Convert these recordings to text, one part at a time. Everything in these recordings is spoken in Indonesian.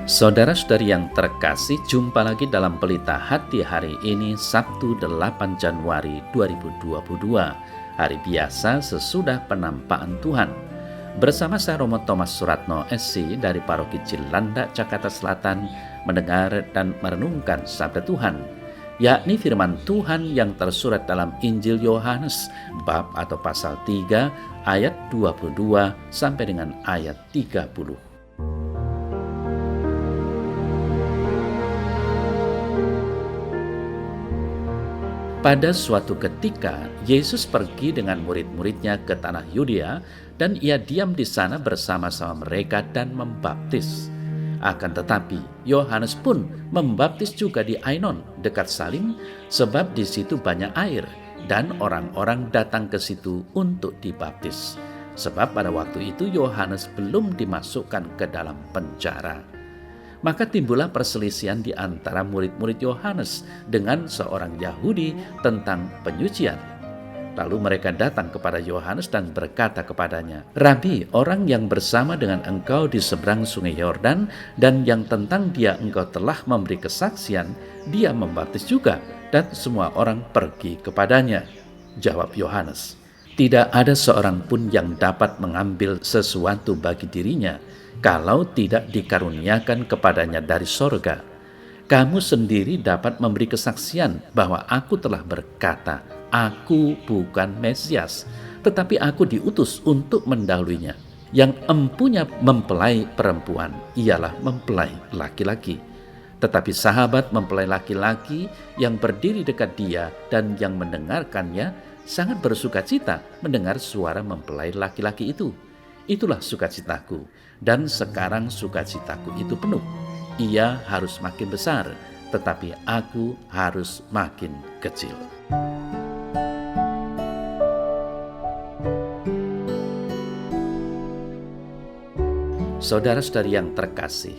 Saudara-saudari yang terkasih, jumpa lagi dalam Pelita Hati hari ini, Sabtu 8 Januari 2022, hari biasa sesudah penampakan Tuhan. Bersama saya Romo Thomas Suratno SC dari Paroki Cilandak, Jakarta Selatan, mendengar dan merenungkan sabda Tuhan, yakni firman Tuhan yang tersurat dalam Injil Yohanes, bab atau pasal 3, ayat 22 sampai dengan ayat 30. Pada suatu ketika, Yesus pergi dengan murid-muridnya ke tanah Yudea dan ia diam di sana bersama-sama mereka dan membaptis. Akan tetapi, Yohanes pun membaptis juga di Ainon, dekat Salim, sebab di situ banyak air dan orang-orang datang ke situ untuk dibaptis. Sebab pada waktu itu Yohanes belum dimasukkan ke dalam penjara. Maka timbullah perselisihan di antara murid-murid Yohanes dengan seorang Yahudi tentang penyucian. Lalu mereka datang kepada Yohanes dan berkata kepadanya, "Rabi, orang yang bersama dengan engkau di seberang sungai Yordan dan yang tentang dia engkau telah memberi kesaksian, dia membaptis juga dan semua orang pergi kepadanya." Jawab Yohanes, "Tidak ada seorang pun yang dapat mengambil sesuatu bagi dirinya kalau tidak dikaruniakan kepadanya dari sorga. Kamu sendiri dapat memberi kesaksian bahwa aku telah berkata, aku bukan Mesias, tetapi aku diutus untuk mendahulunya. Yang empunya mempelai perempuan, ialah mempelai laki-laki. Tetapi sahabat mempelai laki-laki yang berdiri dekat dia dan yang mendengarkannya sangat bersukacita mendengar suara mempelai laki-laki itu. Itulah sukacitaku, dan sekarang sukacitaku itu penuh. Ia harus makin besar, tetapi aku harus makin kecil." Saudara-saudari yang terkasih,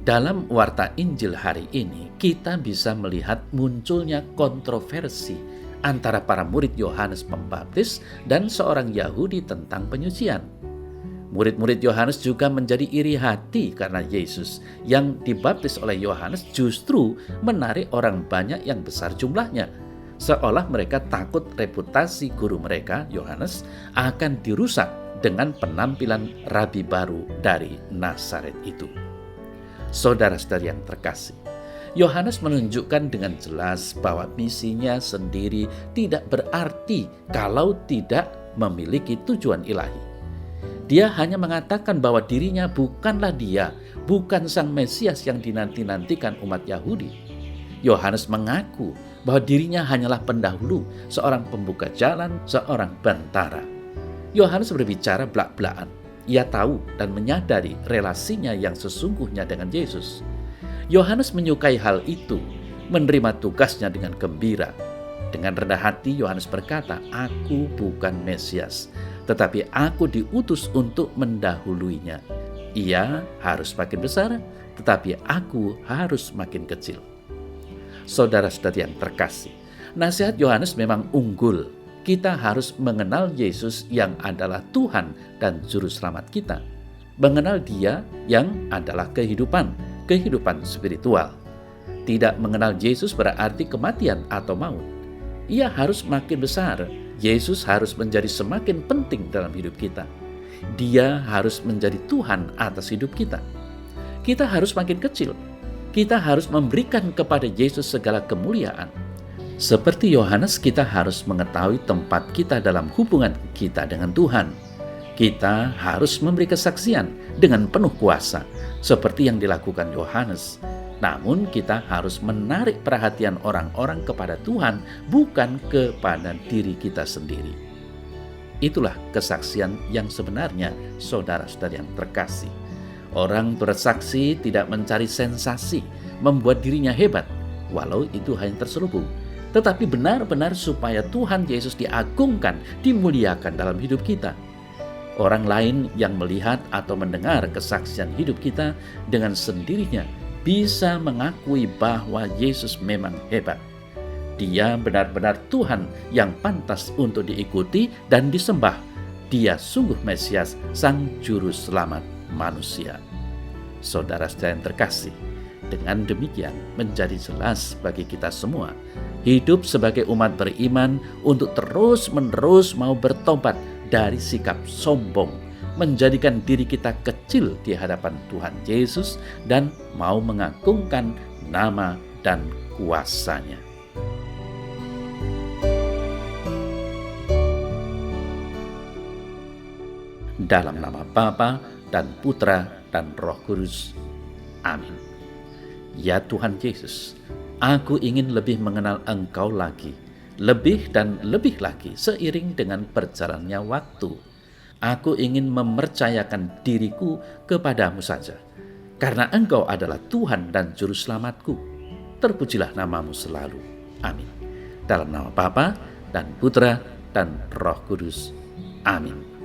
dalam warta Injil hari ini kita bisa melihat munculnya kontroversi antara para murid Yohanes Pembaptis dan seorang Yahudi tentang penyucian. Murid-murid Yohanes juga menjadi iri hati karena Yesus yang dibaptis oleh Yohanes justru menarik orang banyak yang besar jumlahnya. Seolah mereka takut reputasi guru mereka, Yohanes, akan dirusak dengan penampilan rabi baru dari Nazaret itu. Saudara-saudari yang terkasih, Yohanes menunjukkan dengan jelas bahwa misinya sendiri tidak berarti kalau tidak memiliki tujuan ilahi. Dia hanya mengatakan bahwa dirinya bukanlah dia, bukan sang Mesias yang dinanti-nantikan umat Yahudi. Yohanes mengaku bahwa dirinya hanyalah pendahulu, seorang pembuka jalan, seorang bentara. Yohanes berbicara blak-blakan. Ia tahu dan menyadari relasinya yang sesungguhnya dengan Yesus. Yohanes menyukai hal itu, menerima tugasnya dengan gembira. Dengan rendah hati Yohanes berkata, "Aku bukan Mesias, tetapi aku diutus untuk mendahuluinya. Ia harus makin besar, tetapi aku harus makin kecil." Saudara-saudari yang terkasih, nasihat Yohanes memang unggul. Kita harus mengenal Yesus yang adalah Tuhan dan Juru Selamat kita. Mengenal Dia yang adalah kehidupan spiritual. Tidak mengenal Yesus berarti kematian atau maut. Ia harus makin besar. Yesus harus menjadi semakin penting dalam hidup kita. Dia harus menjadi Tuhan atas hidup kita. Kita harus makin kecil. Kita harus memberikan kepada Yesus segala kemuliaan. Seperti Yohanes, kita harus mengetahui tempat kita dalam hubungan kita dengan Tuhan. Kita harus memberi kesaksian dengan penuh kuasa, seperti yang dilakukan Yohanes. Namun kita harus menarik perhatian orang-orang kepada Tuhan, bukan kepada diri kita sendiri. Itulah kesaksian yang sebenarnya, saudara-saudari yang terkasih. Orang bersaksi tidak mencari sensasi, membuat dirinya hebat, walau itu hanya terselubung. Tetapi benar-benar supaya Tuhan Yesus diagungkan, dimuliakan dalam hidup kita. Orang lain yang melihat atau mendengar kesaksian hidup kita dengan sendirinya bisa mengakui bahwa Yesus memang hebat. Dia benar-benar Tuhan yang pantas untuk diikuti dan disembah. Dia sungguh Mesias, Sang Juru Selamat manusia. Saudara-saudara yang terkasih, dengan demikian menjadi jelas bagi kita semua, hidup sebagai umat beriman untuk terus-menerus mau bertobat dari sikap sombong, menjadikan diri kita kecil di hadapan Tuhan Yesus dan mau mengagungkan nama dan kuasa-Nya. Dalam nama Bapa dan Putra dan Roh Kudus. Amin. Ya Tuhan Yesus, aku ingin lebih mengenal Engkau lagi, lebih dan lebih lagi seiring dengan berjalannya waktu. Aku ingin mempercayakan diriku kepadamu saja, karena Engkau adalah Tuhan dan Juru Selamatku. Terpujilah namamu selalu. Amin. Dalam nama Bapa dan Putra dan Roh Kudus. Amin.